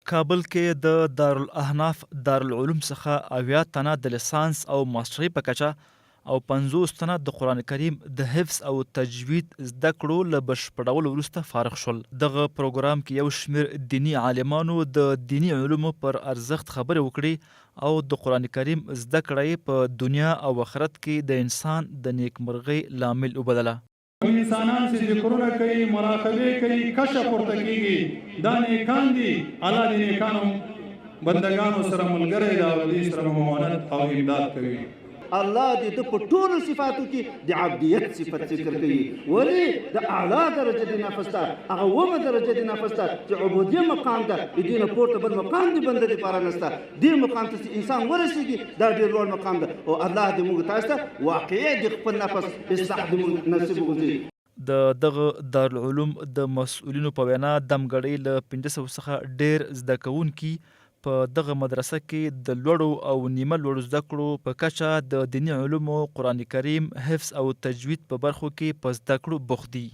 کابل کې د دارالاحناف دارالعلوم څخه 80 تنه د لیسانس او ماسټرۍ په کچه او 50 تنه د قرآن کریم د حفظ او تجوید زده کړو له بشپړولو وروسته فارغ شول. دغه پروګرام کې یو شمیر دینی عالمانو د دینی علومو پر ارزښت خبرې وکړي او د قرآن کریم زده کړه په دنیا او آخرت کې د انسان د نیکمرغۍ لامل وبلله. انسانان چې ذکرونه کوي، مراقبه کوي، کشف ورته کیږي، دا نیکان دي. الله دې نیکانو بندگانو سره ملګری دی او دې سره معاونت او امداد کوي. الله دې د په ټولو صفاتو کې د عبدیت صفت ذکر کوي. ولې د اعلی درجه د نفسته هغه اومه درجه د نفسته چې عبودیه مقام ده، د دې نه پورته بل مقام د بنده دپاره نشته. دې مقام ته چې انسان ورسېږي دا ډېر لوړ مقام ده او الله دې موږ تاسو ته واقعي د خپل نفس اصلاح دې موږ نصیب وګرځي. د دغه دارالعلوم د مسؤلینو په وینا دمګړۍ له 500 څخه ډېر زده کوونکي په دغه مدرسه کې د لوړو او نیمه لوړو زده کړو په کچه د دیني علومو، قرآن کریم، حفظ او تجوید په برخو کې په زده کړو بوخت دي.